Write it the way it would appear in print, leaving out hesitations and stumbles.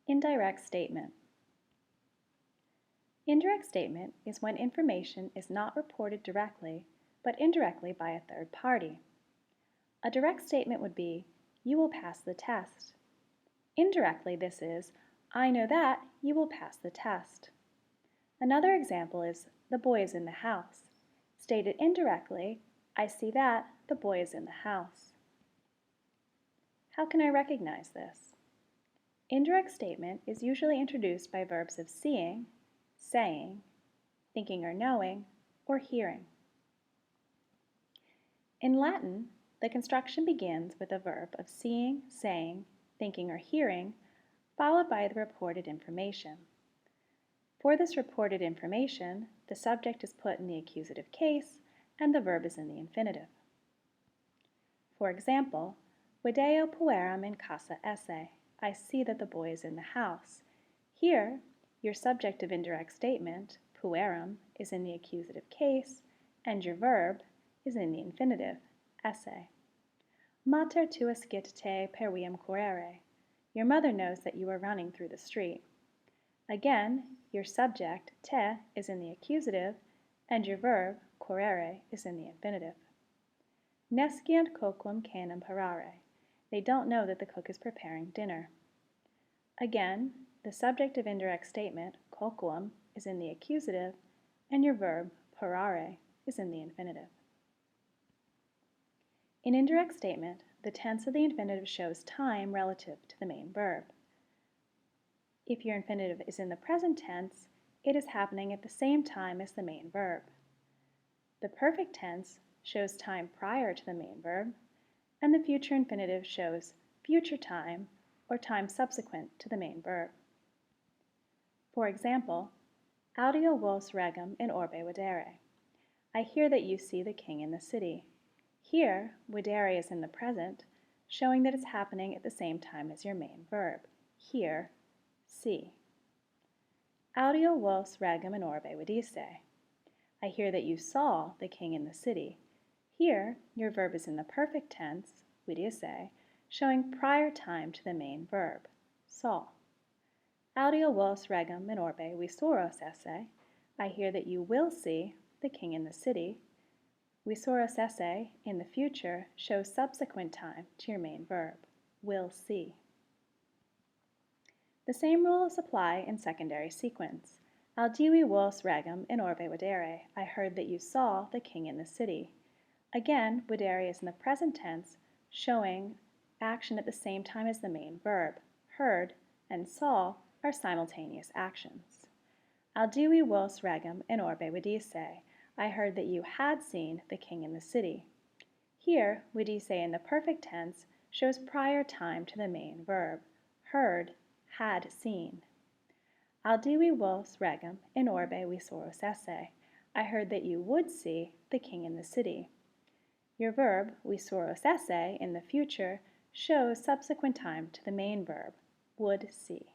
Indirect statement. Indirect statement is when information is not reported directly, but indirectly by a third party. A direct statement would be, "You will pass the test." Indirectly, this is, "I know that you will pass the test." Another example is, "The boy is in the house." Stated indirectly, "I see that the boy is in the house." How can I recognize this? Indirect statement is usually introduced by verbs of seeing, saying, thinking or knowing, or hearing. In Latin, the construction begins with a verb of seeing, saying, thinking, or hearing, followed by the reported information. For this reported information, the subject is put in the accusative case and the verb is in the infinitive. For example, Video pueram in casa esse. I see that the boy is in the house. Here, your subject of indirect statement, pueram, is in the accusative case, and your verb is in the infinitive, esse. Mater tua scit te per viam correre. Your mother knows that you are running through the street. Again, your subject, te, is in the accusative, and your verb, correre, is in the infinitive. Nesciant coquam canem parare. They don't know that the cook is preparing dinner. Again, the subject of indirect statement, coquam, is in the accusative, and your verb, parare, is in the infinitive. In indirect statement, the tense of the infinitive shows time relative to the main verb. If your infinitive is in the present tense, it is happening at the same time as the main verb. The perfect tense shows time prior to the main verb, and the future infinitive shows future time or time subsequent to the main verb. For example, audio vos regum in orbe videre. I hear that you see the king in the city. Here, videre is in the present, showing that it's happening at the same time as your main verb. Hear, see. Audio vos regum in orbe vidisse. I hear that you saw the king in the city. Here, your verb is in the perfect tense, vidisse, showing prior time to the main verb, saw. Audio vos regum in orbe visoros esse. I hear that you will see the king in the city. Visoros esse, in the future, shows subsequent time to your main verb, will see. The same rules apply in secondary sequence. Audivi vos regum in orbe videre. I heard that you saw the king in the city. Again, videre is in the present tense, showing action at the same time as the main verb. Heard and saw are simultaneous actions. Audivi vos regum in orbe vidisse. I heard that you had seen the king in the city. Here, vidisse in the perfect tense shows prior time to the main verb. Heard, had seen. Audivi vos regum in orbe visoros esse. I heard that you would see the king in the city. Your verb, visoros esse, in the future, shows subsequent time to the main verb, would see.